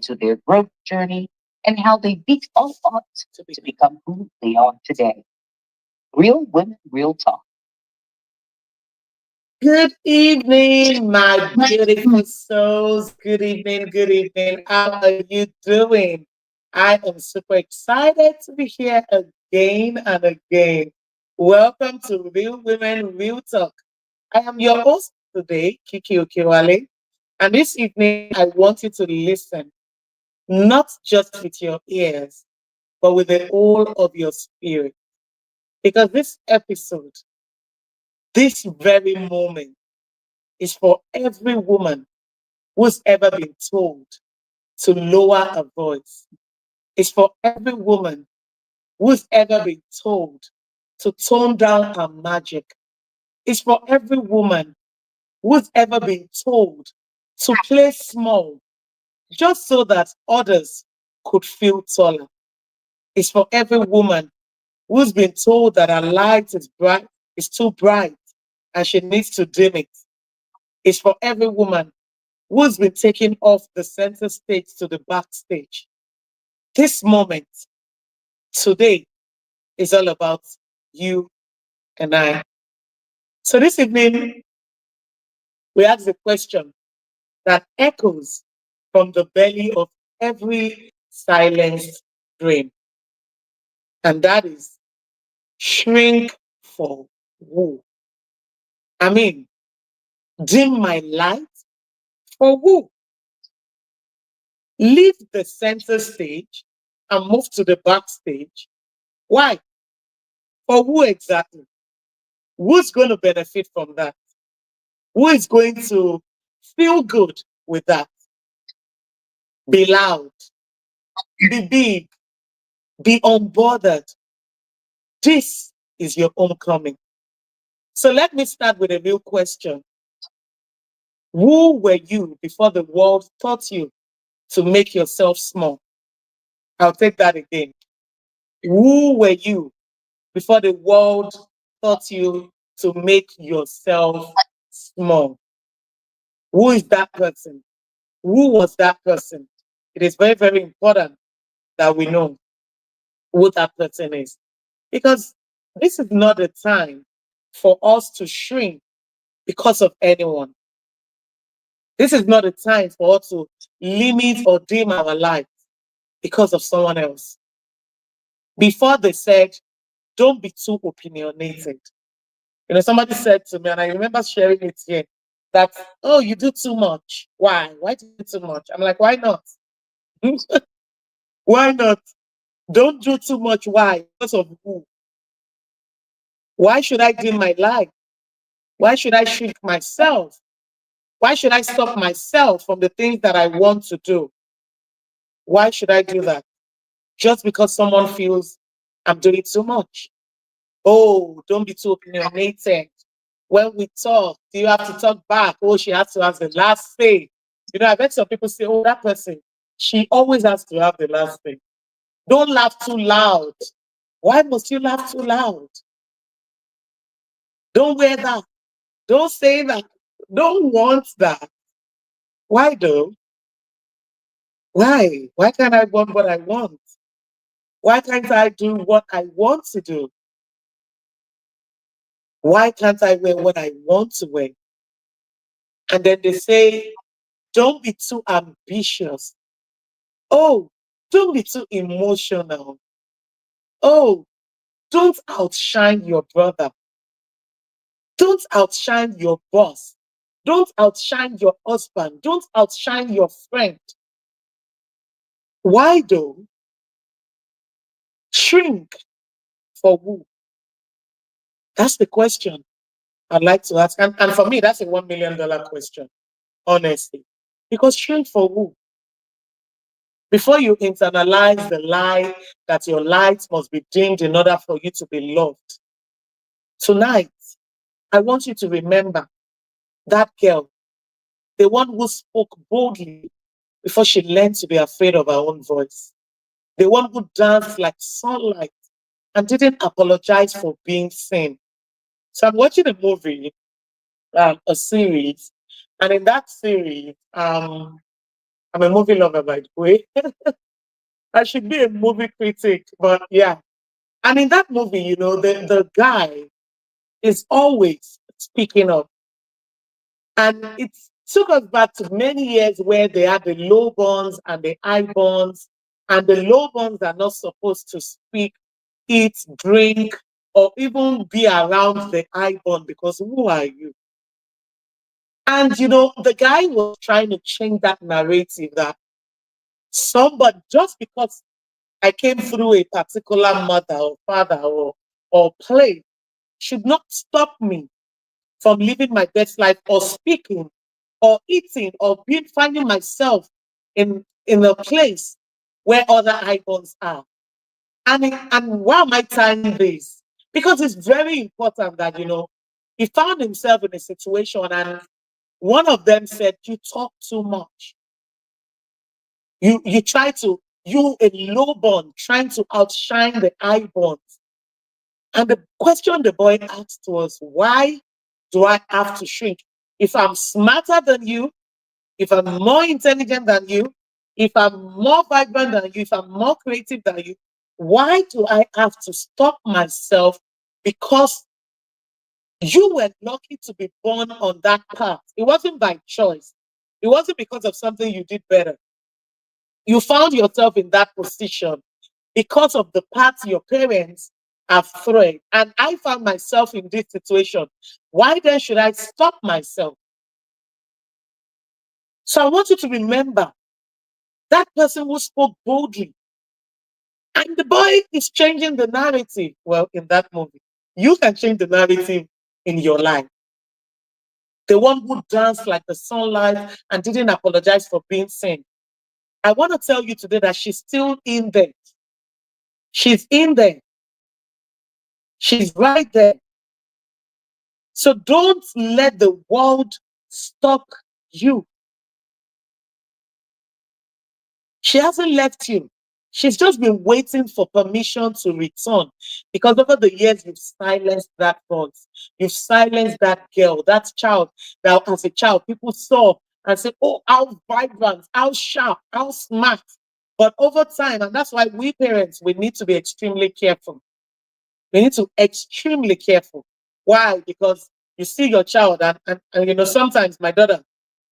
into their growth journey and how they beat all odds to become who they are today. Real women, real talk. Good evening, my beautiful souls. Good evening, good evening. How are you doing? I am super excited to be here again and again. Welcome to Real Women, Real Talk. I am your host today, Kiki Okewale. And this evening, I want you to listen, not just with your ears, but with the whole of your spirit. Because this episode, this very moment, is for every woman who's ever been told to lower her voice. It's for every woman who's ever been told to tone down her magic. It's for every woman who's ever been told to play small just so that others could feel taller. It's for every woman who's been told that her light is too bright and she needs to dim it. It's for every woman who's been taken off the center stage to the backstage. This moment, today, is all about you and I. So this evening, we ask the question that echoes from the belly of every silenced dream. And that is shrink for who? I mean, dim my light for who? Leave the center stage and move to the backstage. Why? For who exactly? Who's going to benefit from that? Who is going to feel good with that? Be loud, be big, be unbothered. This is your homecoming. So let me start with a real question. Who were you before the world taught you to make yourself small? I'll take that again. Who were you before the world taught you to make yourself small? Who is that person? Who was that person? It is very, very important that we know who that person is. Because this is not a time for us to shrink because of anyone. This is not a time for us to limit or dim our life because of someone else. Before they said, don't be too opinionated. Somebody said to me, and I remember sharing it here, that, oh, you do too much. Why? Why do you do too much? I'm like, why not? Why not? Don't do too much. Why? Because of who? Why should I dim my life? Why should I shrink myself? Why should I stop myself from the things that I want to do? Why should I do that? Just because someone feels I'm doing too much. Oh, don't be too opinionated. When we talk, do you have to talk back? Oh, she has to have the last say. I bet some people say, oh, that person, she always has to have the last say. Don't laugh too loud. Why must you laugh too loud? Don't wear that. Don't say that. Don't want that. Why though? Why? Why can't I want what I want? Why can't I do what I want to do? Why can't I wear what I want to wear? And then they say, don't be too ambitious. Oh, don't be too emotional. Oh, don't outshine your brother. Don't outshine your boss. Don't outshine your husband. Don't outshine your friend. Why though? Shrink for who? That's the question I'd like to ask. And for me, that's a $1 million question, honestly. Because shrink for who? Before you internalize the lie that your light must be dimmed in order for you to be loved, tonight, I want you to remember that girl, the one who spoke boldly before she learned to be afraid of her own voice, the one who danced like sunlight and didn't apologize for being seen. So I'm watching a movie, a series, and in that series, I'm a movie lover, by the way. I should be a movie critic, but yeah. And in that movie, the guy is always speaking up. And it took us back to many years where they had the low bonds and the high bonds. And the low bonds are not supposed to speak, eat, drink, or even be around the high bond because who are you? And the guy was trying to change that narrative that somebody, just because I came through a particular mother or father or place, should not stop me from living my best life or speaking or eating or being finding myself in a place where other icons are. And why am I tying this? Because it's very important that he found himself in a situation and one of them said, "You talk too much. You try to you a low bond trying to outshine the high bond." And the question the boy asked was, "Why do I have to shrink? If I'm smarter than you, if I'm more intelligent than you, if I'm more vibrant than you, if I'm more creative than you, why do I have to stop myself because you were lucky to be born on that path? It wasn't by choice. It wasn't because of something you did better. You found yourself in that position because of the path your parents have thread. And I found myself in this situation. Why then should I stop myself?" So I want you to remember that person who spoke boldly. And the boy is changing the narrative. Well, in that movie, you can change the narrative in your life. The one who danced like the sunlight and didn't apologize for being seen. I want to tell you today that she's still in there. She's in there. She's right there. So don't let the world stop you. She hasn't left you. She's just been waiting for permission to return because over the years you've silenced that voice. You've silenced that girl, that child that as a child people saw and said, "Oh, how vibrant, how sharp, how smart." But over time, and that's why we parents, we need to be extremely careful. We need to be extremely careful. Why? Because you see your child, and sometimes my daughter,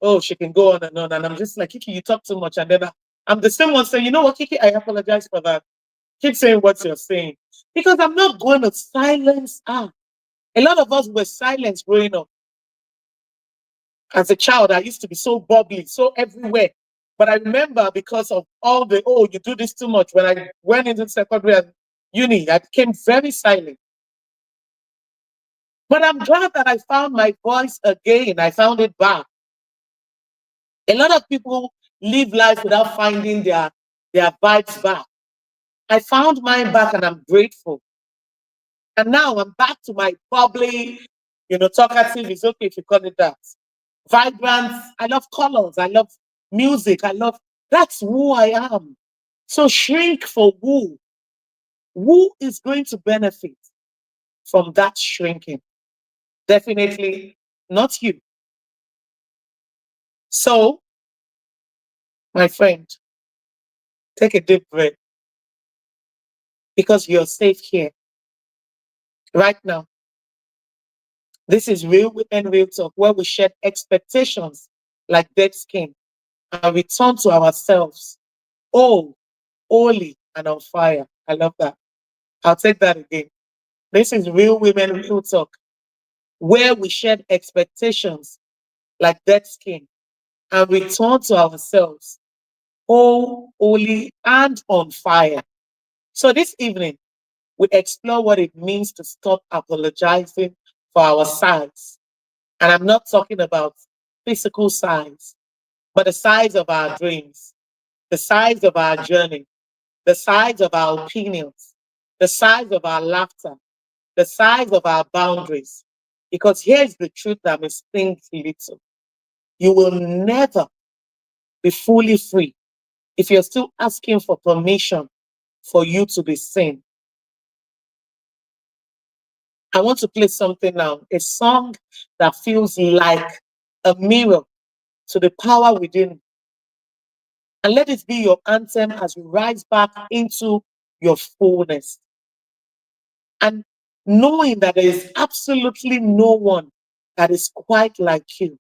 oh, she can go on, and I'm just like, "Kiki, you talk too much." And then I'm the same one saying, "You know what, Kiki, I apologize for that. Keep saying what you're saying." Because I'm not going to silence her. A lot of us were silenced growing up. As a child, I used to be so bubbly, so everywhere. But I remember because of all the, "Oh, you do this too much." When I went into secondary and uni, I became very silent. But I'm glad that I found my voice again. I found it back. A lot of people live life without finding their vibes back. I found mine back and I'm grateful. And now I'm back to my bubbly, talkative is okay if you call it that. Vibrant. I love colors. I love music. That's who I am. So shrink for who? Who is going to benefit from that shrinking? Definitely not you. So, my friend, take a deep breath because you're safe here right now. This is Real Women, Real Talk, where we shed expectations like dead skin and return to ourselves, all holy and on fire. I love that. I'll take that again. This is Real Women, Real Talk, where we shed expectations like dead skin and return to ourselves, all holy and on fire. So this evening, we explore what it means to stop apologizing for our size. And I'm not talking about physical size, but the size of our dreams, the size of our journey, the size of our opinions, the size of our laughter, the size of our boundaries. Because here's the truth that may sting little. You will never be fully free if you're still asking for permission for you to be seen. I want to play something now, a song that feels like a mirror to the power within And let it be your anthem as you rise back into your fullness. And knowing that there is absolutely no one that is quite like you.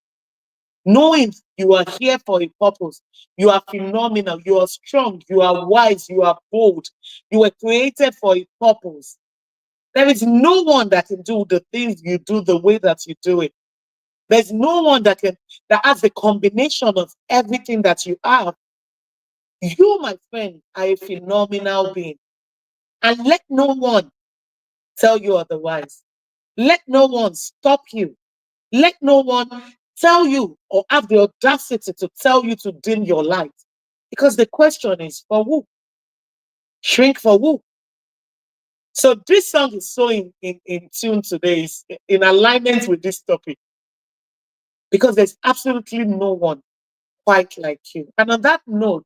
Knowing you are here for a purpose. You are phenomenal. You are strong. You are wise. You are bold. You were created for a purpose. There is no one that can do the things you do the way that you do it. There's no one that has the combination of everything that you have. You, my friend, are a phenomenal being. And let no one tell you otherwise. Let no one stop you. Let no one tell you or have the audacity to tell you to dim your light. Because the question is for who? Shrink for who? So this song is so in tune today, is in alignment with this topic. Because there's absolutely no one quite like you. And on that note,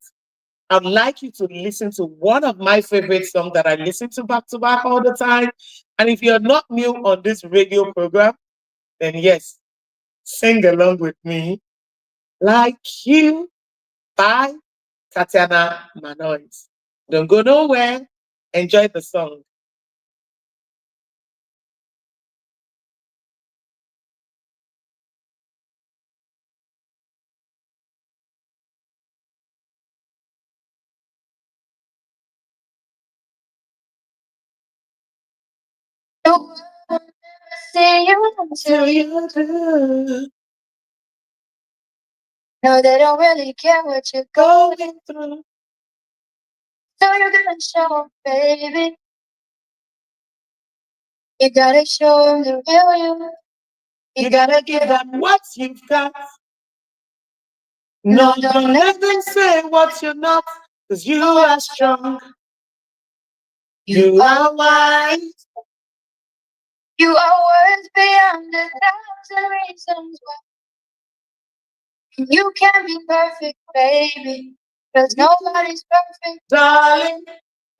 I'd like you to listen to one of my favorite songs that I listen to back all the time. And if you're not new on this radio program, then yes, sing along with me. Like You by Tatiana Manois. Don't go nowhere. Enjoy the song. The world will never see you until you do. No, they don't really care what you're going through. So you're gonna show 'em, baby. You gotta show them the real you. You gotta give them What you've got. no, No, don't let them say what you're not, because you are strong. You are wise. You are worth beyond 1,000 reasons why. You can be perfect, baby. Cause nobody's perfect, Darling,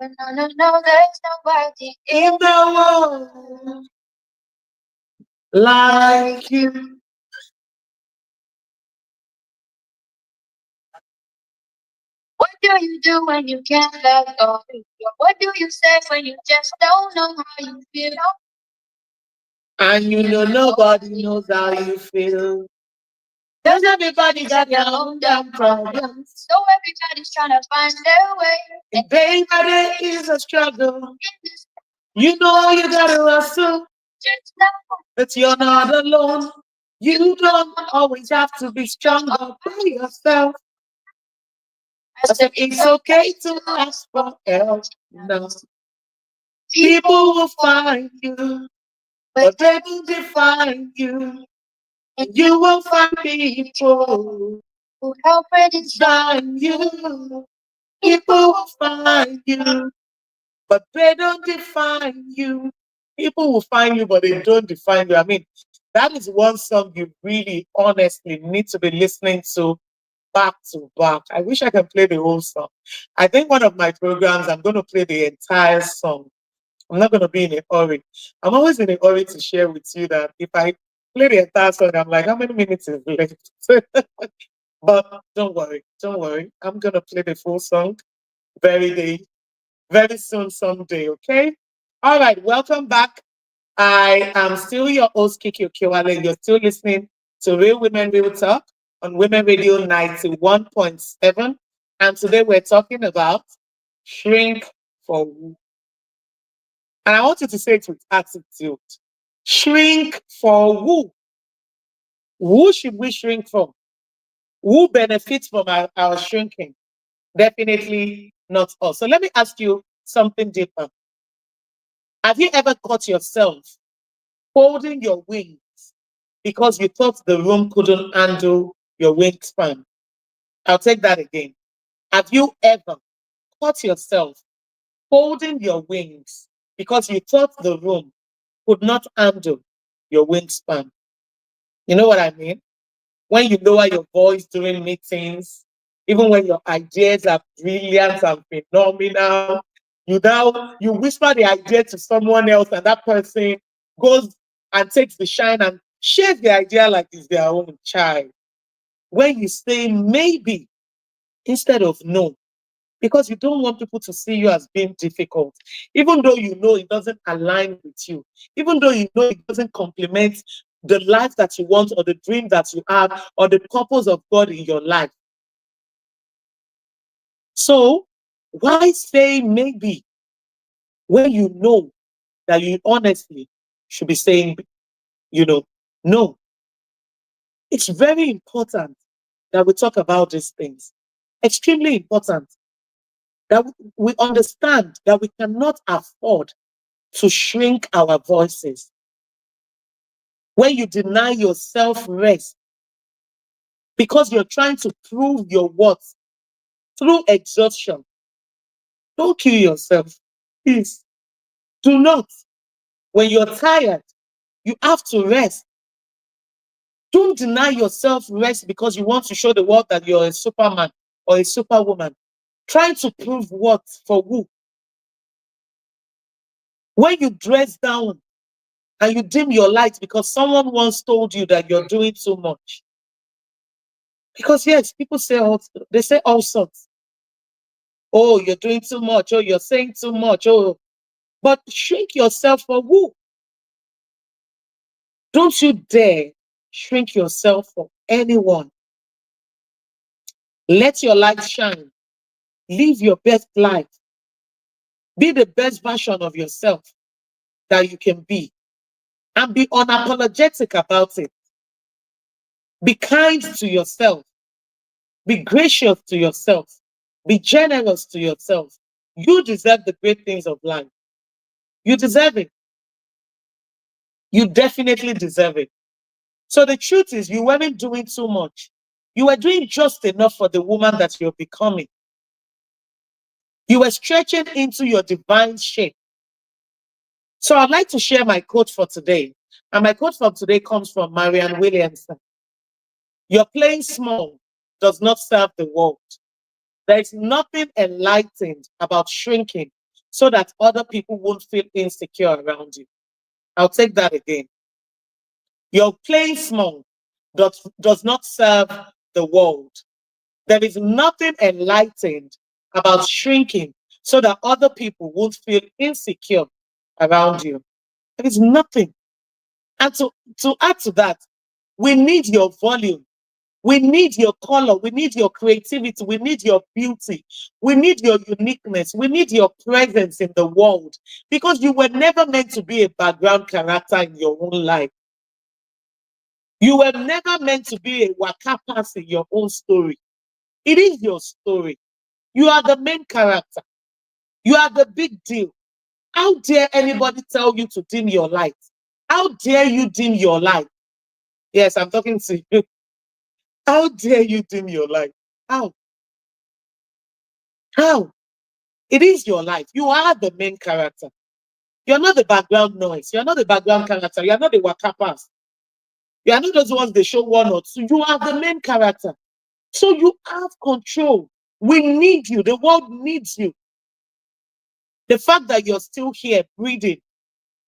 but no, there's nobody in the world like you. What do you do when you can't let go? What do you say when you just don't know how you feel? And you know nobody knows how you feel. Cause everybody got their own damn problems. So everybody's trying to find their way. And baby, there is a struggle. In this You know you gotta hustle, just now, but you're not alone. You don't always have to be strong by yourself. I I said said it's okay to ask for help. No, people people will find you, but they will define you. And you will find people who help ready find you. People will find you, but they don't define you. People will find you, but they don't define you. I mean, that is one song you really honestly need to be listening to back to back. I wish I can play the whole song. I think one of my programs, I'm going to play the entire song. I'm not going to be in a hurry. I'm always in a hurry to share with you that if I play the entire song, I'm like, how many minutes is left? But don't worry, don't worry. I'm going to play the full song very soon, someday, okay? All right, welcome back. I am still your host, Kiki Okewale. You're still listening to Real Women Real Talk on Women Radio 91.7. And today we're talking about shrink for who. And I want you to say it with attitude. Shrink for who? Who should we shrink from? Who benefits from our shrinking? Definitely not us. So let me ask you something deeper. Have you ever caught yourself folding your wings because you thought the room couldn't handle your wingspan? I'll take that again. Have you ever caught yourself folding your wings because you thought the room could not handle your wingspan? You know what I mean? When you lower your voice during meetings, even when your ideas are brilliant and phenomenal, you whisper the idea to someone else, and that person goes and takes the shine and shares the idea like it's their own child. When you say maybe, instead of no, because you don't want people to see you as being difficult, even though you know it doesn't align with you, even though you know it doesn't complement the life that you want or the dream that you have or the purpose of God in your life. So why say maybe when you know that you honestly should be saying, no? It's very important that we talk about these things. Extremely important that we understand that we cannot afford to shrink our voices. When you deny yourself rest because you're trying to prove your worth through exhaustion, don't kill yourself. Please, do not. When you're tired, you have to rest. Don't deny yourself rest because you want to show the world that you're a superman or a superwoman. Trying to prove what for who? When you dress down and you dim your light because someone once told you that you're doing too much. Because yes, people say they say all sorts. Oh, you're doing too much. Oh, you're saying too much. Oh, but shrink yourself for who? Don't you dare shrink yourself for anyone. Let your light shine. Live your best life. Be the best version of yourself that you can be. And be unapologetic about it. Be kind to yourself. Be gracious to yourself. Be generous to yourself. You deserve the great things of life. You deserve it. You definitely deserve it. So the truth is, you weren't doing too much. You were doing just enough for the woman that you're becoming. You were stretching into your divine shape. So I'd like to share my quote for today. And my quote for today comes from Marianne Williamson. Your playing small does not serve the world. There is nothing enlightened about shrinking so that other people won't feel insecure around you. I'll take that again. Your playing small does not serve the world. There is nothing enlightened about shrinking so that other people won't feel insecure around you. There is nothing. And to add to that, we need your volume. We need your color. We need your creativity. We need your beauty. We need your uniqueness. We need your presence in the world because you were never meant to be a background character in your own life. You were never meant to be a waka pass in your own story. It is your story. You are the main character. You are the big deal. How dare anybody tell you to dim your light? How dare you dim your light? Yes, I'm talking to you. How dare you dim your light? How? How? It is your life. You are the main character. You're not the background noise. You're not the background character. You're not the waka pass. You are not those ones they show one or two. You are the main character. So you have control. We need you. The world needs you. The fact that you're still here breathing,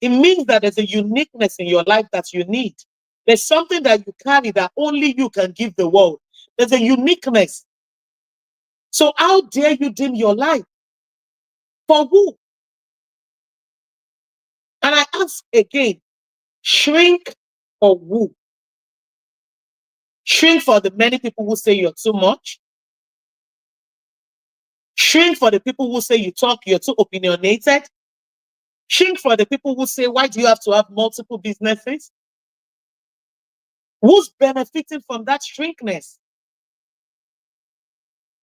it means that there's a uniqueness in your life that you need. There's something that you carry that only you can give the world. There's a uniqueness. So how dare you dim your life? For who? And I ask again, shrink for who? Shrink for the many people who say you're too much. Shrink for the people who say you're too opinionated. Shrink for the people who say, why do you have to have multiple businesses? Who's benefiting from that shrinkness?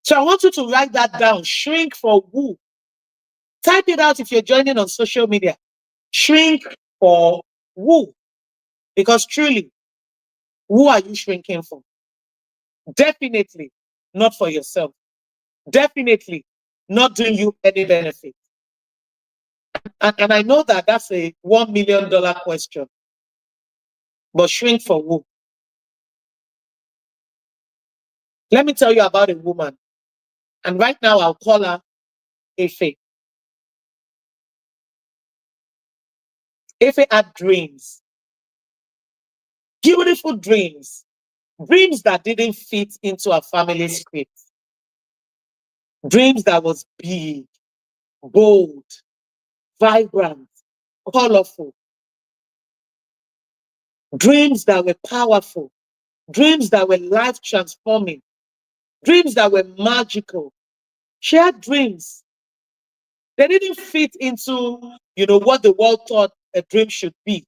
So I want you to write that down. Shrink for who? Type it out if you're joining on social media. Shrink for who? Because truly, who are you shrinking for? Definitely not for yourself. Definitely not doing you any benefit. And I know that that's a $1 million question. But shrink for who? Let me tell you about a woman. And right now I'll call her Efe. Efe had dreams. Beautiful dreams. Dreams that didn't fit into her family script. Dreams that was big, bold, vibrant, colorful. Dreams that were powerful. Dreams that were life transforming. Dreams that were magical. She had dreams. They didn't fit into, what the world thought a dream should be.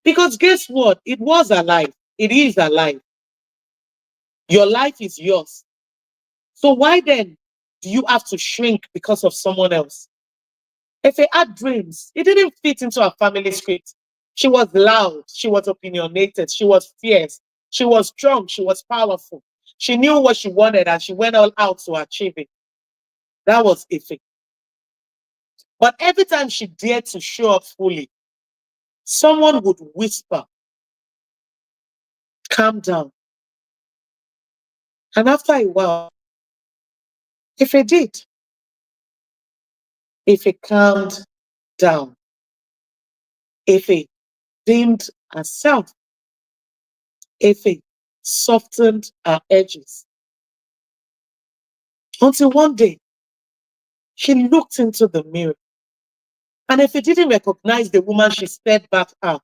Because guess what? It was alive. It is alive. Your life is yours. So why then do you have to shrink because of someone else? If they had dreams, it didn't fit into her family script. She was loud. She was opinionated. She was fierce. She was strong. She was powerful. She knew what she wanted and she went all out to achieve it. That was Ife. But every time she dared to show up fully, someone would whisper, calm down. And after a while, Ife did. Ife calmed down. Ife dimmed herself. Ife softened her edges. Until one day, she looked into the mirror. And if he didn't recognize the woman she stared back at,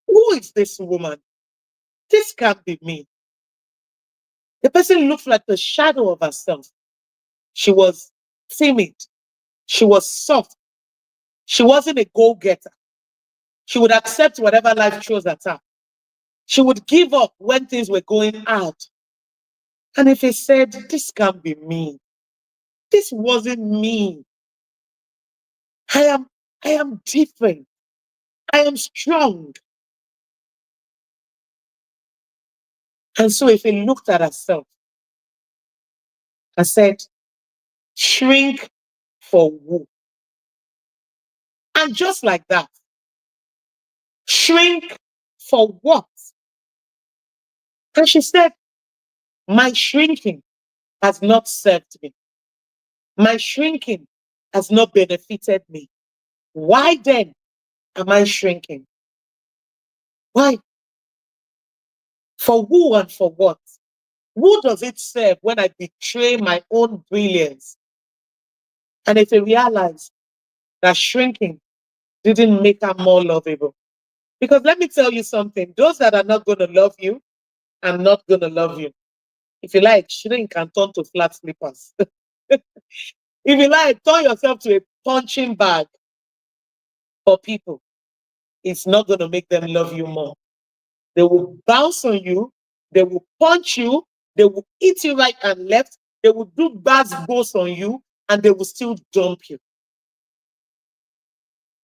who is this woman? This can't be me. The person looked like the shadow of herself. She was timid. She was soft. She wasn't a go-getter. She would accept whatever life throws at her. She would give up when things were going hard. And if he said, this can't be me. This wasn't me. I am different. I am strong. And so if he looked at herself and said, shrink for who? And just like that, shrink for what? And she said, my shrinking has not served me. My shrinking has not benefited me. Why then am I shrinking? Why? For who and for what? Who does it serve when I betray my own brilliance? And if I realize that shrinking didn't make her more lovable. Because let me tell you something, those that are not going to love you are not going to love you. If you like, shrink and turn to flat slippers. If you like, turn yourself to a punching bag for people. It's not going to make them love you more. They will bounce on you. They will punch you. They will eat you right and left. They will do bad both on you and they will still dump you.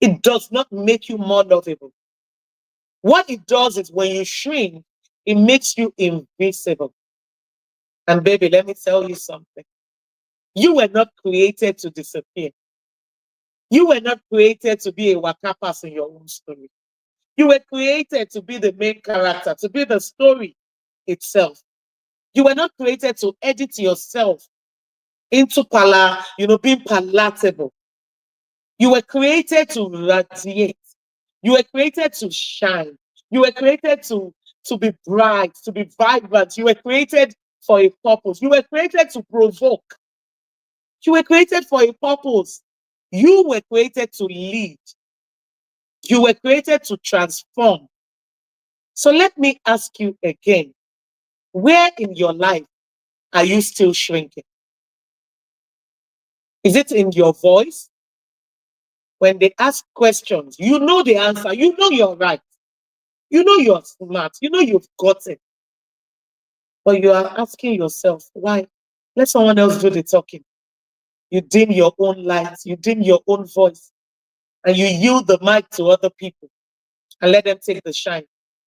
It does not make you more lovable. What it does is when you shrink, it makes you invisible. And baby, let me tell you something. You were not created to disappear. You were not created to be a waka pass in your own story. You were created to be the main character, to be the story itself. You were not created to edit yourself into being palatable. You were created to radiate. You were created to shine. You were created to be bright, to be vibrant. You were created for a purpose. You were created to provoke. You were created for a purpose. You were created to lead. You were created to transform. So let me ask you again, where in your life are you still shrinking? Is it in your voice? When they ask questions, you know the answer. You know you're right. You know you're smart. You know you've got it. But you are asking yourself, why? Let someone else do the talking. You dim your own light. You dim your own voice. And you yield the mic to other people and let them take the shine.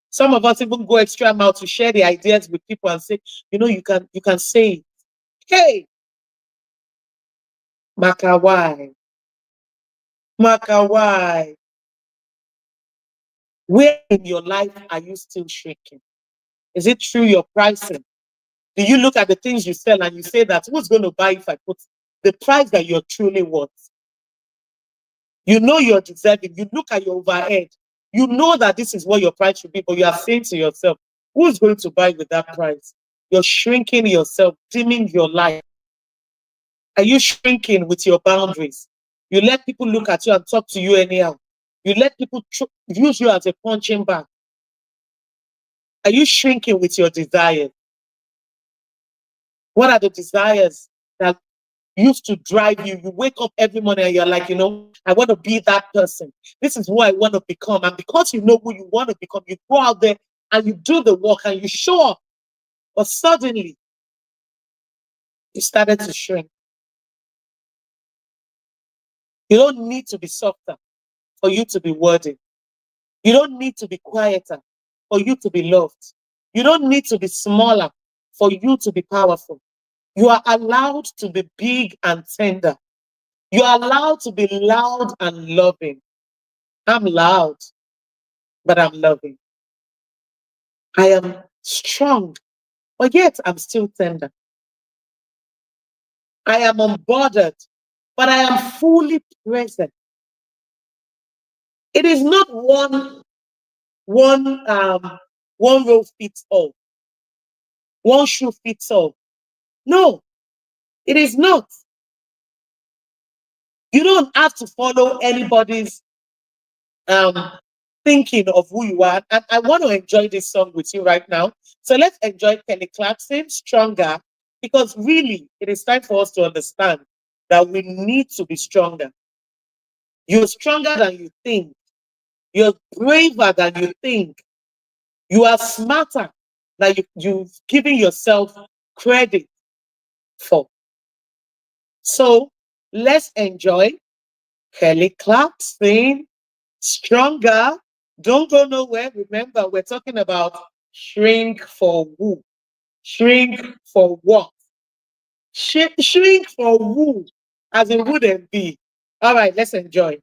Some of us even go extra mile to share the ideas with people and say, you can say it. Hey, Makawai, Makawai. Where in your life are you still shrinking? Is it through your pricing? Do you look at the things you sell and you say that who's going to buy if I put the price that you're truly worth? You know you're deserving. You look at your overhead. You know that this is what your price should be, but you are saying to yourself, who's going to buy with that price? You're shrinking yourself, dimming your life. Are you shrinking with your boundaries? You let people look at you and talk to you anyhow. You let people use you as a punching bag. Are you shrinking with your desires? What are the desires that used to drive you? You wake up every morning and you're like, I want to be that person. This is who I want to become. And because you know who you want to become, you go out there and you do the work and you show up. But suddenly, you started to shrink. You don't need to be softer for you to be worthy. You don't need to be quieter for you to be loved. You don't need to be smaller for you to be powerful. You are allowed to be big and tender. You are allowed to be loud and loving. I'm loud, but I'm loving. I am strong, but yet I'm still tender. I am unbothered, but I am fully present. It is not one one role fits all, one shoe fits all. No, it is not. You don't have to follow anybody's um thinking of who you are. And I want to enjoy this song with you right now. So let's enjoy Kelly Clarkson, Stronger, because really it is time for us to understand that we need to be stronger. You're stronger than you think. You're braver than you think. You are smarter than you've given yourself credit for. So let's enjoy Kelly Clarkson, Stronger. Don't go nowhere. Remember, we're talking about shrink for who? Shrink for what? Shrink for who? As it wouldn't be. All right, let's enjoy.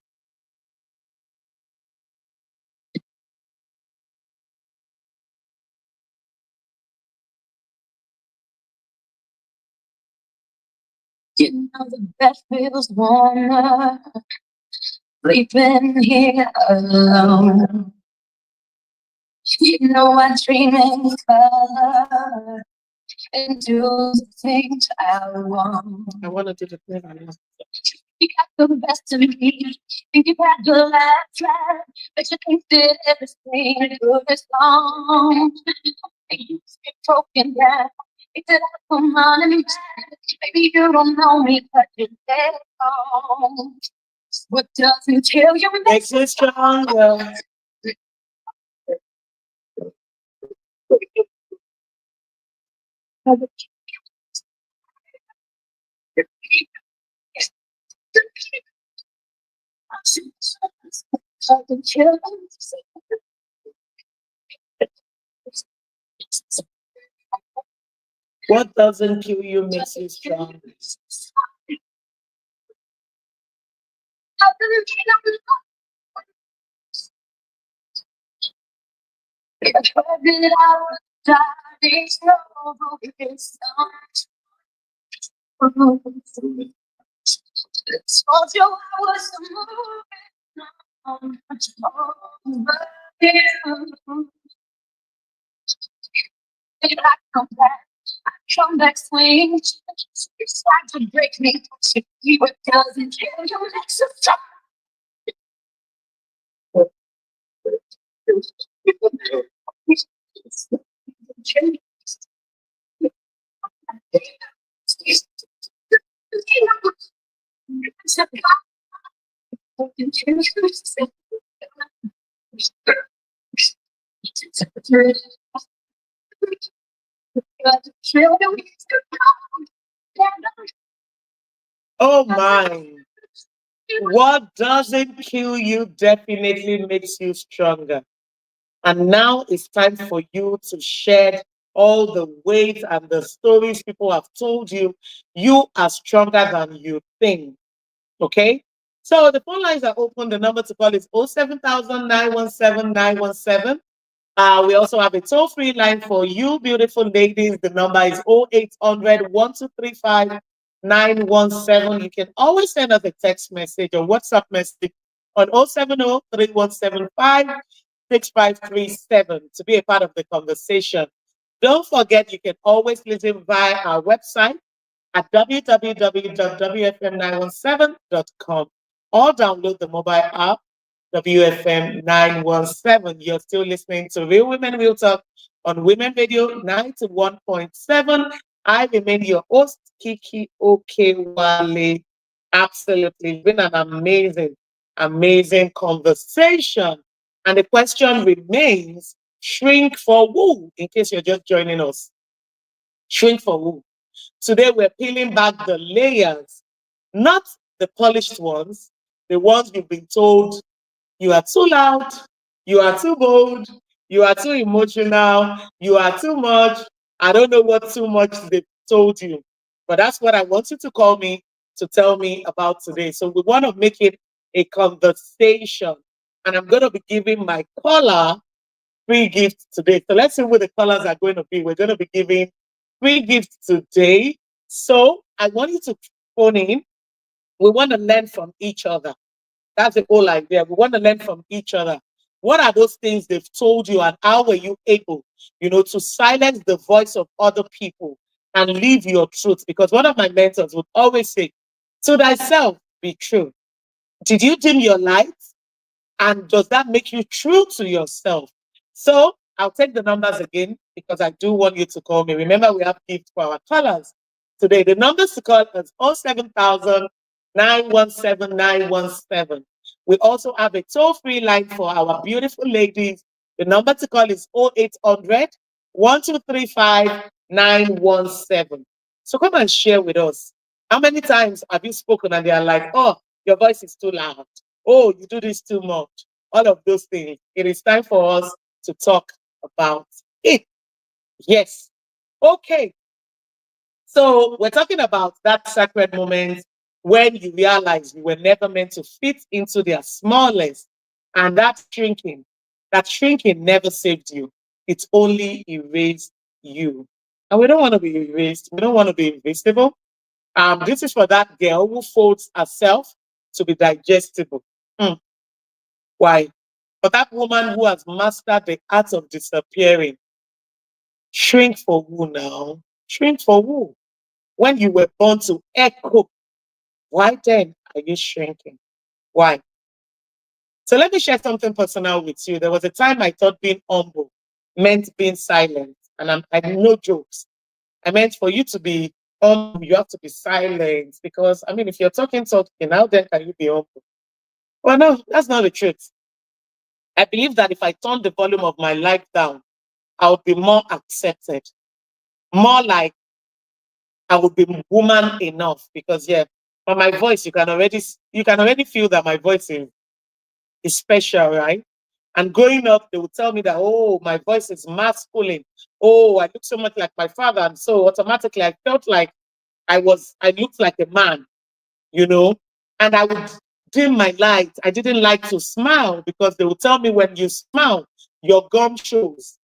You know the bed feels warmer, sleeping here alone. You know I dream in color and do the things I want. I want to do the thing. You got the best of me, think you've had the last laugh, but you think that everything good is wrong. And you get broken down, it's that I come on and back. Maybe you don't know me, but you're dead wrong. What doesn't kill you Makes you stronger. What doesn't kill you makes you strong. Come back swing. It's time to break me. See what doesn't kill you makes you strong. Oh my. What doesn't kill you definitely makes you stronger. And now it's time for you to shed all the weight and the stories people have told you. You are stronger than you think. Okay? So the phone lines are open. The number to call is 07000 we also have a toll-free line for you, beautiful ladies. The number is 0800 1235 917. You can always send us a text message or WhatsApp message on 070 3175 6537 to be a part of the conversation. Don't forget, you can always listen via our website, at www.wfm917.com or download the mobile app WFM 917. You're still listening to Real Women Real Talk on Women Radio 91.7. I remain your host, Kiki Okewale. Absolutely. It's been an amazing, amazing conversation. And the question remains, shrink for who? In case you're just joining us. Shrink for who? Today we're peeling back the layers, not the polished ones, the ones you've been told you are too loud, you are too bold, you are too emotional, you are too much. I don't know what too much they told you, but that's what I want you to call me to tell me about today. So we want to make it a conversation. And I'm going to be giving my caller free gifts today. So let's see what the colors are going to be. We're going to be giving free gifts today. So I want you to phone in. We want to learn from each other. That's the whole idea. We want to learn from each other. What are those things they've told you, and how were you able, to silence the voice of other people and live your truth? Because one of my mentors would always say, to thyself be true. Did you dim your light? And does that make you true to yourself? So I'll take the numbers again because I do want you to call me. Remember, we have gifts for our callers today. The numbers to call is 07000 We also have a toll-free line for our beautiful ladies. The number to call is 0800 1235 917. So come and share with us. How many times have you spoken and they are like, oh, your voice is too loud? Oh, you do this too much. All of those things. It is time for us to talk about it. Yes. Okay. So we're talking about that sacred moment when you realize you were never meant to fit into their smallest, and that shrinking never saved you. It only erased you. And we don't want to be erased. We don't want to be invisible. This is for that girl who folds herself to be digestible. Hmm. Why? For that woman who has mastered the art of disappearing. Shrink for who now? Shrink for who? When you were born to echo, why then are you shrinking? Why? So let me share something personal with you. There was a time I thought being humble meant being silent. And I no jokes. I meant for you to be humble, you have to be silent. Because, I mean, if you're talking, how then can you be humble? Well, no, that's not the truth. I believe that if I turn the volume of my life down, I would be more accepted, more like I would be woman enough. Because yeah, from my voice, you can already feel that my voice is special, right? And growing up, they would tell me that, oh, my voice is masculine. Oh, I look so much like my father. And so automatically I felt like I looked like a man, you know, and I would dim my light. I didn't like to smile because they would tell me when you smile, your gum shows.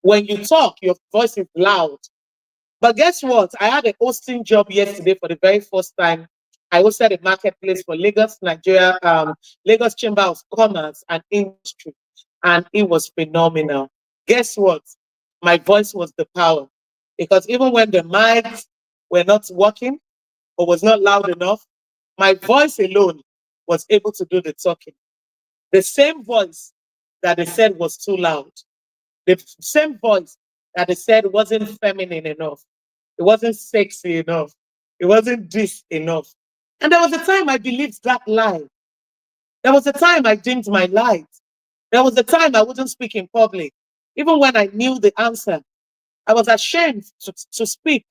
When you talk, your voice is loud. But guess what? I had a hosting job yesterday for the very first time. I hosted a marketplace for Lagos, Nigeria, Lagos Chamber of Commerce and Industry, and it was phenomenal. Guess what? My voice was the power because even when the mics were not working or was not loud enough, my voice alone was able to do the talking. The same voice that they said was too loud, the same voice that they said wasn't feminine enough, it wasn't sexy enough, it wasn't this enough. And there was a time I believed that lie. There was a time I dimmed my light. There was a time I wouldn't speak in public. Even when I knew the answer, I was ashamed to speak.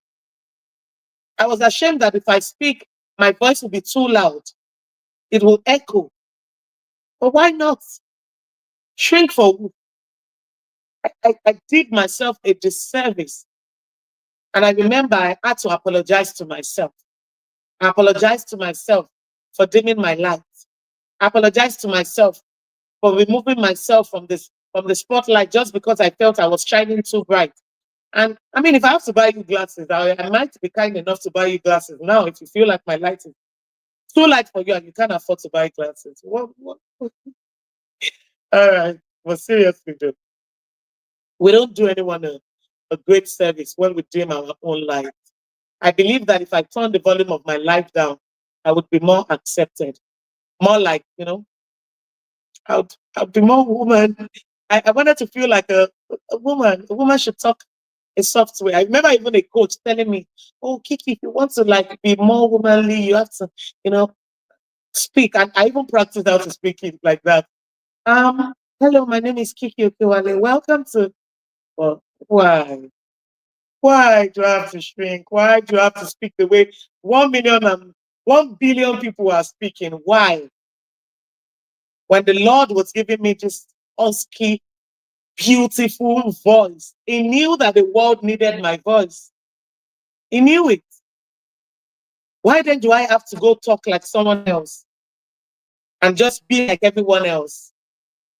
I was ashamed that if I speak, my voice will be too loud. It will echo. But why not? Shrink for I did myself a disservice. And I remember I had to apologize to myself. I apologized to myself for dimming my light. I apologized to myself for removing myself from the spotlight just because I felt I was shining too bright. And I mean, if I have to buy you glasses, I might be kind enough to buy you glasses now. If you feel like my light is too light for you and you can't afford to buy glasses, what? All right, but seriously, though, we don't do anyone a great service when we dim our own light. I believe that if I turn the volume of my life down, I would be more accepted, more like, I'd be more woman. I wanted to feel like a woman. A woman should talk a soft way. I remember even a coach telling me, "Oh, Kiki, if you want to like be more womanly, you have to, you know, speak." And I even practiced how to speak it like that. Hello, my name is Kiki Okewale. Welcome to. Well, why? Why do I have to shrink? Why do I have to speak the way 1 million and 1 billion people are speaking? Why? When the Lord was giving me this husky, beautiful voice, He knew that the world needed my voice. He knew it. Why then do I have to go talk like someone else and just be like everyone else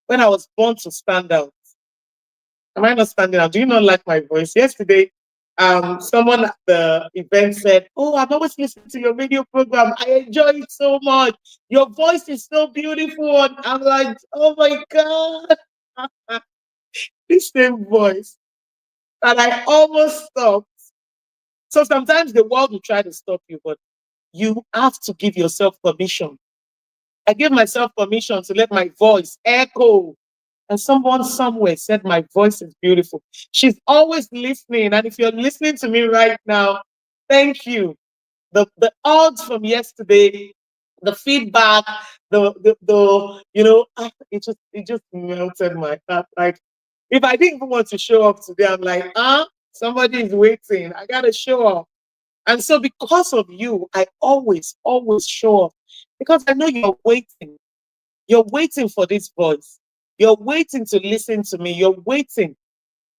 when I was born to stand out? Am I not standing out? Do you not like my voice? Yesterday, someone at the event said, "Oh, I've always listened to your radio program. I enjoy it so much. Your voice is so beautiful." And I'm like, "Oh my God." This same voice. And I almost stopped. So sometimes the world will try to stop you, but you have to give yourself permission. I give myself permission to let my voice echo. And someone somewhere said my voice is beautiful. She's always listening. And if you're listening to me right now, thank you. The odds from yesterday, the feedback, it just melted my heart. Like if I didn't even want to show up today, I'm like, somebody is waiting. I gotta show up. And so because of you, I always, always show up. Because I know you're waiting. You're waiting for this voice. You're waiting to listen to me. You're waiting.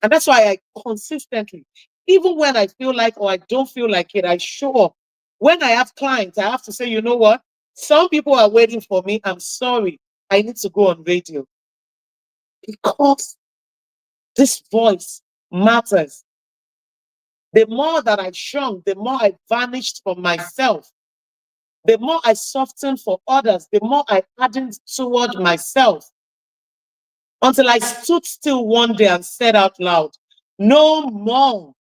And that's why I consistently, even when I feel like or I don't feel like it, I show up. When I have clients, I have to say, you know what? Some people are waiting for me. I'm sorry. I need to go on radio because this voice matters. The more that I shrunk, the more I vanished from myself. The more I softened for others, the more I hardened toward myself. Until I stood still one day and said out loud, "No more."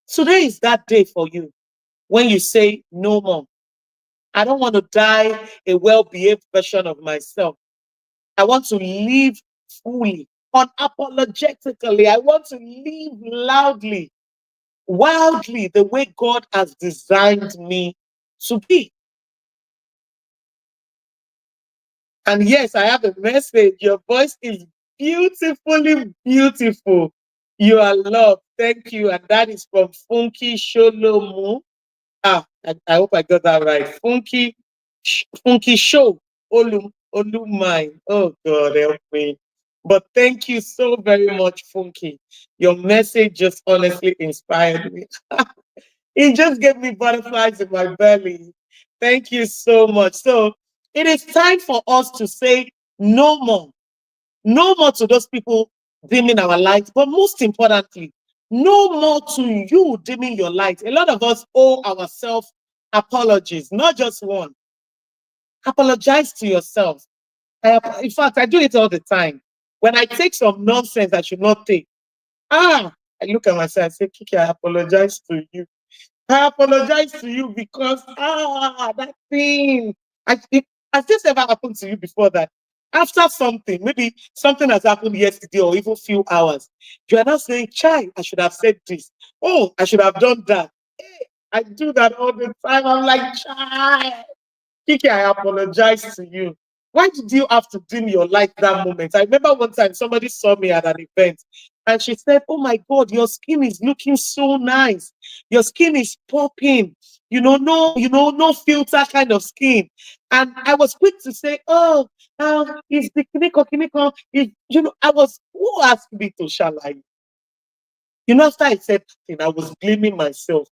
Today is that day for you when you say, "No more." I don't want to die a well behaved version of myself. I want to live fully, unapologetically. I want to live loudly, wildly, the way God has designed me to be. And yes, I have a message. Your voice is beautifully beautiful. You are loved. Thank you. And that is from Funky Sholomu. I hope I got that right. Funky Show. Olumine. Oh God, help me. But thank you so very much, Funky. Your message just honestly inspired me. It just gave me butterflies in my belly. Thank you so much. So it is time for us to say no more. No more to those people dimming our light. But most importantly, no more to you dimming your light. A lot of us owe ourselves apologies, not just one. Apologize to yourself. In fact, I do it all the time. When I take some nonsense I should not take, I look at myself and say, Kiki, I apologize to you. I apologize to you because that thing. Has this ever happened to you before that? After something, maybe something has happened yesterday or even few hours, you are now saying, "Chai, I should have said this. Oh, I should have done that." Hey, I do that all the time. I'm like, "Chai, Kiki, I apologize to you. Why did you have to dim your light that moment?" I remember one time somebody saw me at an event and she said, "Oh my God, your skin is looking so nice. Your skin is popping. No filter kind of skin." And I was quick to say, "Oh, it's the kiniko. Who asked me to shine?" After I said that thing, I was blaming myself.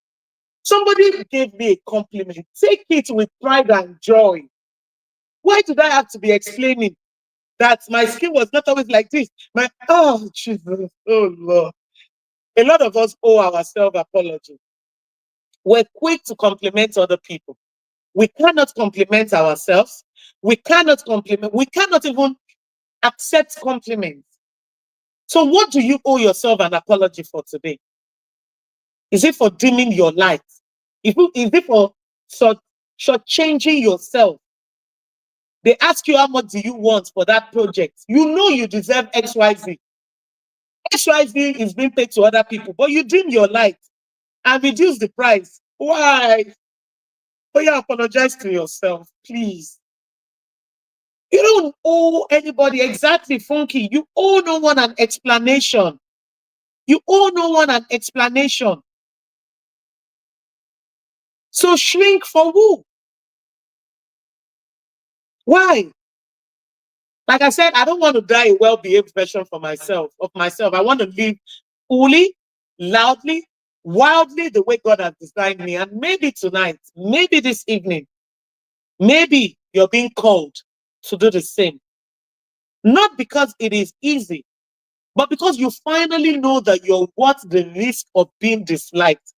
Somebody gave me a compliment. Take it with pride and joy. Why did I have to be explaining that my skin was not always like this? Jesus, oh Lord. A lot of us owe ourselves apology. We're quick to compliment other people. We cannot compliment ourselves. We cannot even accept compliments. So what do you owe yourself an apology for today? Is it for dimming your light? Is it for short, shortchanging yourself? They ask you how much do you want for that project. You know you deserve XYZ. XYZ is being paid to other people, but you dim your light and reduce the price. Why? But you apologize to yourself, please. You don't owe anybody exactly, Funky. You owe no one an explanation. You owe no one an explanation. So shrink for who? Why? Like I said, I don't want to die a well-behaved version for myself, of myself. I want to live fully, loudly, wildly the way God has designed me. And maybe tonight, maybe this evening, maybe you're being called to do the same. Not because it is easy, but because you finally know that you're worth the risk of being disliked.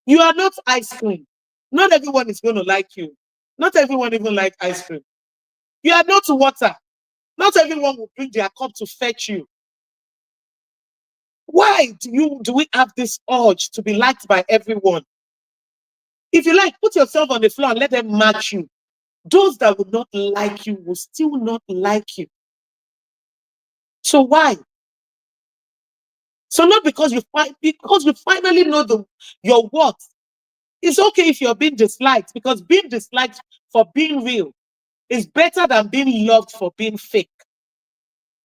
You are not ice cream. Not everyone is going to like you. Not everyone even like ice cream. You are not water. Not everyone will bring their cup to fetch you. Why do we have this urge to be liked by everyone? If you like, put yourself on the floor and let them match you. Those that would not like you will still not like you. So why? So not because because you finally know your worth. It's okay if you're being disliked, because being disliked for being real is better than being loved for being fake.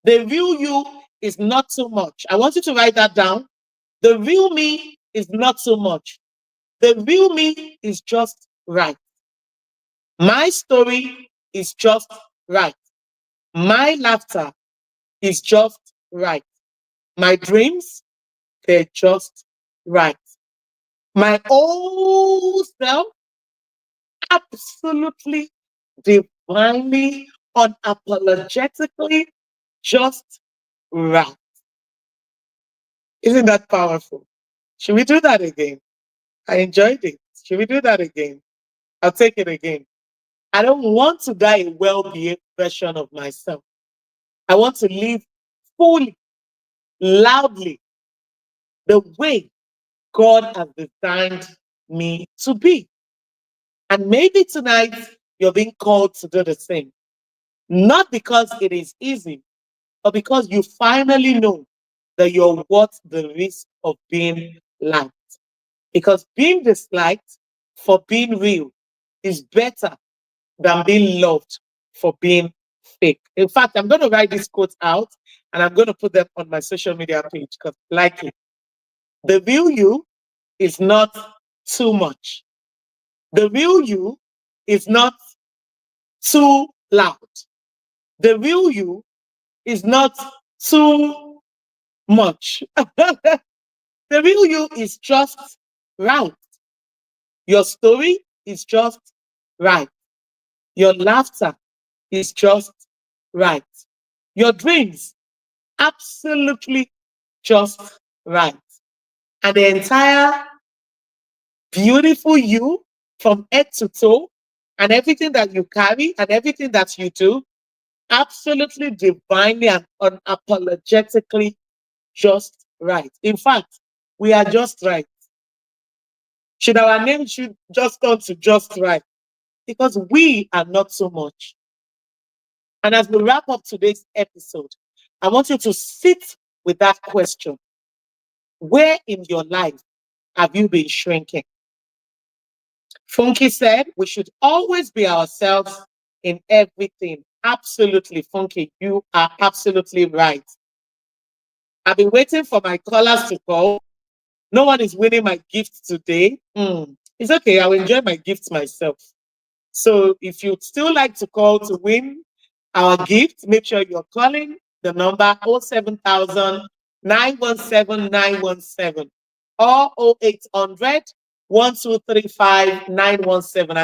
The real you is not too much. I want you to write that down. The real me is not so much. The real me is just right. My story is just right. My laughter is just right. My dreams, they're just right. My old self, absolutely, divinely, unapologetically, just right. Isn't that powerful? Should we do that again? I enjoyed it. Should we do that again? I'll take it again. I don't want to die a well-behaved version of myself. I want to live fully, loudly, the way God has designed me to be. And maybe tonight you're being called to do the same. Not because it is easy, but because you finally know that you're worth the risk of being liked. Because being disliked for being real is better than being loved for being fake. In fact, I'm going to write these quotes out and I'm going to put them on my social media page because I like it. The real you is not too much. The real you is not too loud. The real you is not too much. The real you is just right. Your story is just right. Your laughter is just right. Your dreams, absolutely just right. And the entire beautiful you from head to toe, and everything that you carry and everything that you do, absolutely divinely and unapologetically just right. In fact, we are just right. Should our name should just come to just right? Because we are not so much. And as we wrap up today's episode, I want you to sit with that question. Where in your life have you been shrinking? Funky said we should always be ourselves in everything. Absolutely, Funky, you are absolutely right. I've been waiting for my callers to call. No one is winning my gift today. It's okay. I'll enjoy my gifts myself. So if you'd still like to call to win our gift, make sure you're calling the number 07000 or 0800 And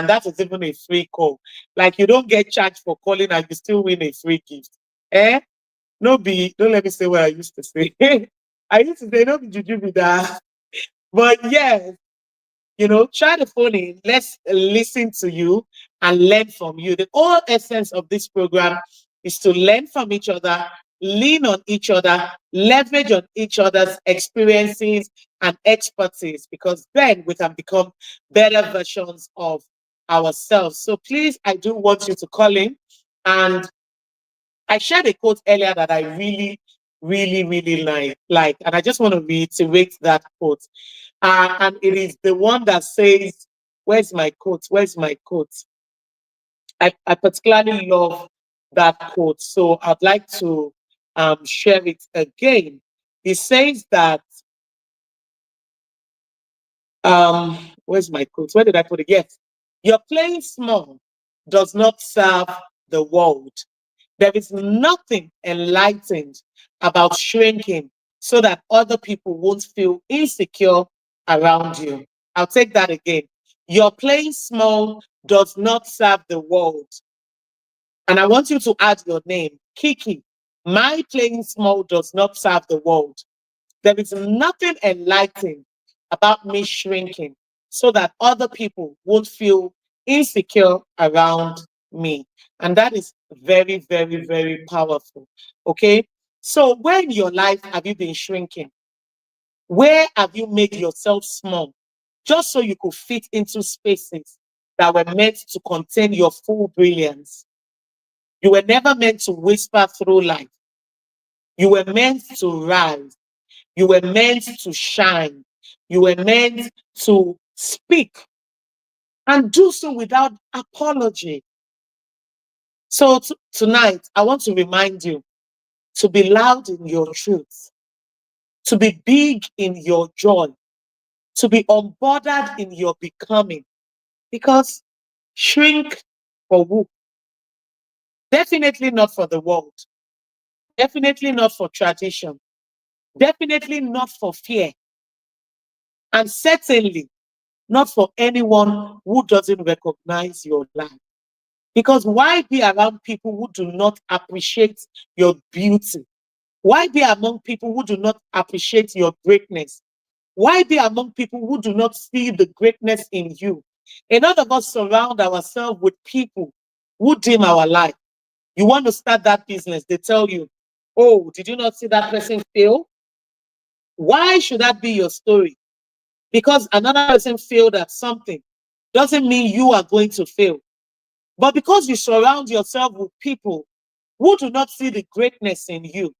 that is even a free call. Like you don't get charged for calling and you still win a free gift. Eh? Don't let me say what I used to say. I used to say, no be juju be that. But yes, try the phone in. Let's listen to you and learn from you. The whole essence of this program is to learn from each other, lean on each other, leverage on each other's experiences and expertise, because then we can become better versions of ourselves. So please, I do want you to call in. And I shared a quote earlier that I really like, and I just want to reiterate that quote. And it is the one that says, "Where's my quote? Where's my quote?" I particularly love that quote, so I'd like to share it again. It says that, where's my quote? Where did I put it? Yes, your playing small does not serve the world. There is nothing enlightened about shrinking so that other people won't feel insecure around you. I'll take that again. Your playing small does not serve the world. And I want you to add your name, Kiki. My playing small does not serve the world. There is nothing enlightening about me shrinking so that other people won't feel insecure around me. And that is very powerful. Okay. So, where in your life have you been shrinking? Where have you made yourself small just so you could fit into spaces that were meant to contain your full brilliance? You were never meant to whisper through life. You were meant to rise. You were meant to shine. You were meant to speak and do so without apology. So tonight, I want to remind you to be loud in your truth, to be big in your joy, to be unbothered in your becoming. Because shrink for who? Definitely not for the world. Definitely not for tradition. Definitely not for fear. And certainly not for anyone who doesn't recognize your life. Because why be around people who do not appreciate your beauty? Why be among people who do not appreciate your greatness? Why be among people who do not see the greatness in you? A lot of us surround ourselves with people who dim our light. You want to start that business, they tell you, "Oh, did you not see that person fail?" Why should that be your story? Because another person failed at something doesn't mean you are going to fail. But because you surround yourself with people who do not see the greatness in you,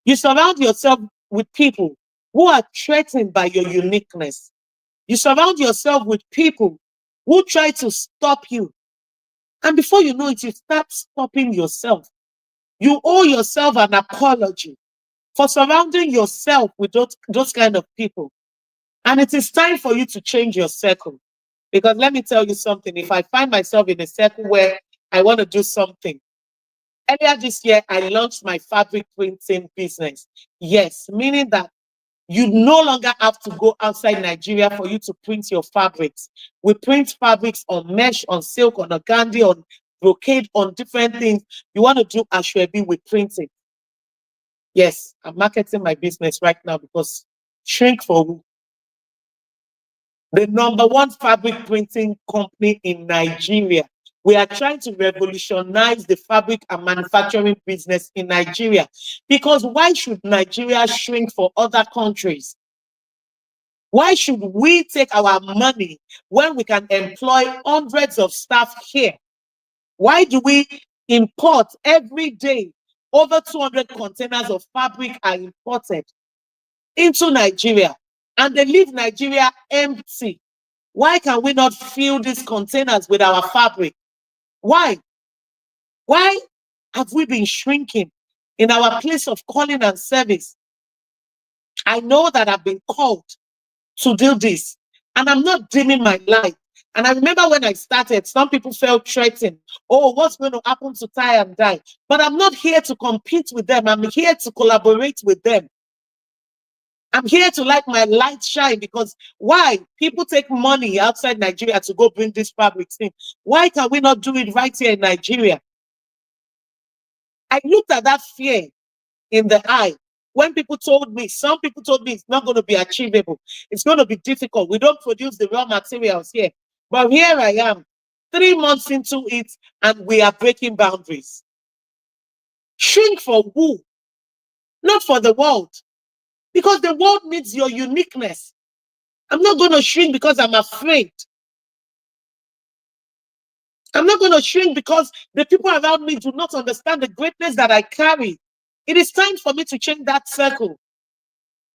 you surround yourself with people who are threatened by your uniqueness. You surround yourself with people who try to stop you. And before you know it, you start stopping yourself. You owe yourself an apology for surrounding yourself with those kind of people. And it is time for you to change your circle. Because let me tell you something, if I find myself in a circle where I want to do something, earlier this year, I launched my fabric printing business. Yes, meaning that you no longer have to go outside Nigeria for you to print your fabrics. We print fabrics on mesh, on silk, on organdy, on brocade, on different things. You want to do ashwebi, we print it. Yes, I'm marketing my business right now because shrink for who? The number one fabric printing company in Nigeria. We are trying to revolutionize the fabric and manufacturing business in Nigeria. Because why should Nigeria shrink for other countries? Why should we take our money when we can employ hundreds of staff here? Why do we import every day? Over 200 containers of fabric are imported into Nigeria and they leave Nigeria empty. Why can we not fill these containers with our fabric? Why? Why have we been shrinking in our place of calling and service? I know that I've been called to do this, and I'm not dimming my light. And I remember when I started, some people felt threatened. Oh, what's going to happen to Tie and Die? But I'm not here to compete with them. I'm here to collaborate with them. I'm here to let my light shine because why? People take money outside Nigeria to go bring this fabrics in. Why can we not do it right here in Nigeria? I looked at that fear in the eye when people told me, some people told me it's not going to be achievable. It's going to be difficult. We don't produce the raw materials here. But here I am, 3 months into it, and we are breaking boundaries. Shrink for who? Not for the world. Because the world needs your uniqueness. I'm not going to shrink because I'm afraid. I'm not going to shrink because the people around me do not understand the greatness that I carry. It is time for me to change that circle.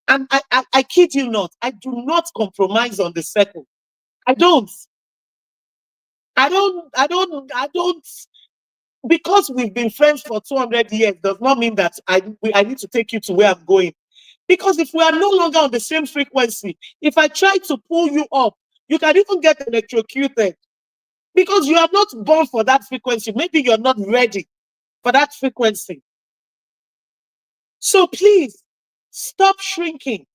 And I kid you not, I do not compromise on the circle. I don't. I don't. Because we've been friends for 200 years does not mean that I need to take you to where I'm going. Because if we are no longer on the same frequency, if I try to pull you up, you can even get electrocuted. Because you are not born for that frequency. Maybe you're not ready for that frequency. So please, stop shrinking.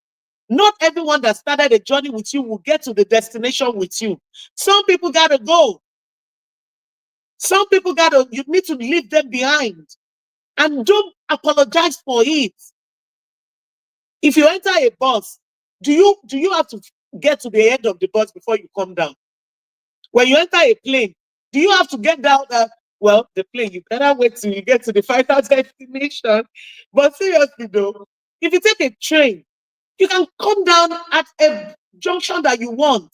Not everyone that started a journey with you will get to the destination with you. Some people got to go. Some people you need to leave them behind. And don't apologize for it. If you enter a bus, do you have to get to the end of the bus before you come down? When you enter a plane, do you have to get down? Well, the plane, you better wait till you get to the final destination. But seriously though, if you take a train, you can come down at a junction that you want.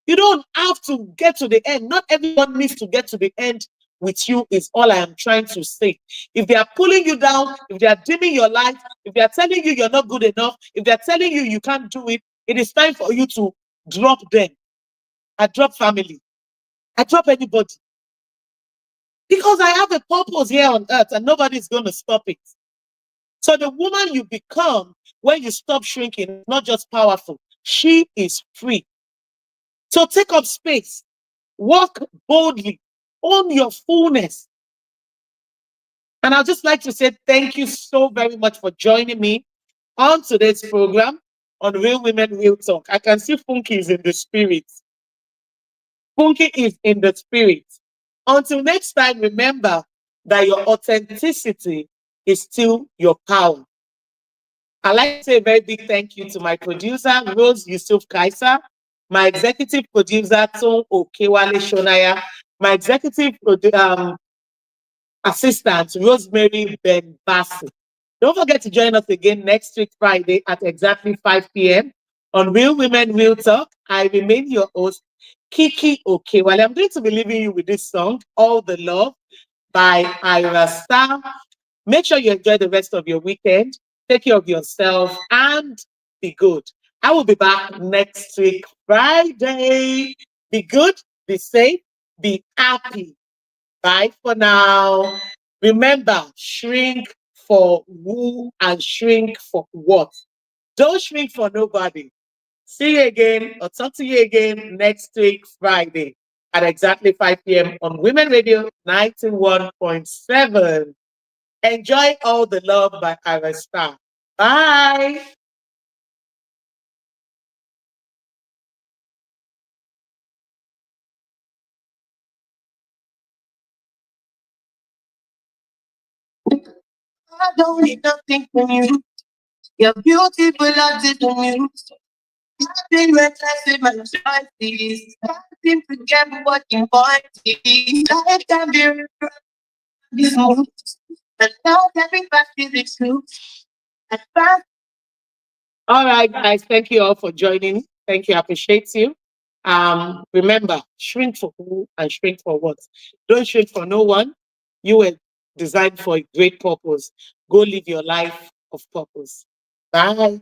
You don't have to get to the end. Not everyone needs to get to the end with you, is all I am trying to say. If they are pulling you down, if they are dimming your light, if they are telling you you're not good enough, if they're telling you you can't do it, it is time for you to drop them. I drop family. I drop anybody. Because I have a purpose here on earth and nobody's going to stop it. So the woman you become when you stop shrinking is not just powerful, she is free. So take up space, walk boldly, own your fullness. And I'd just like to say thank you so very much for joining me on today's program on Real Women, Real Talk. I can see Funky is in the spirit. Funky is in the spirit. Until next time, remember that your authenticity is still your power. I'd like to say a very big thank you to my producer, Rose Yusuf Kaiser, my executive producer, Kiki Okewale Shonaya, my executive assistant, Rosemary Ben Bassi. Don't forget to join us again next week, Friday at exactly 5 p.m. on Real Women, Real Talk. I remain your host, Kiki Okewale. I'm going to be leaving you with this song, All the Love by Ira Star. Make sure you enjoy the rest of your weekend. Take care of yourself and be good. I will be back next week, Friday. Be good, be safe, be happy. Bye for now. Remember, shrink for who and shrink for what. Don't shrink for nobody. See you again or talk to you again next week, Friday at exactly 5 p.m. on Women Radio 91.7. Enjoy All the Love by Ira Star. Bye. I don't need nothing from you. You're beautiful as it moves. Nothing reckless in my choices. Nothing to get what you want is. Life can be smooth. But not everybody is true. At first. All right, guys. Thank you all for joining. Thank you. I appreciate you. Remember, shrink for who and shrink for what. Don't shrink for no one. You were designed for a great purpose. Go live your life of purpose. Bye.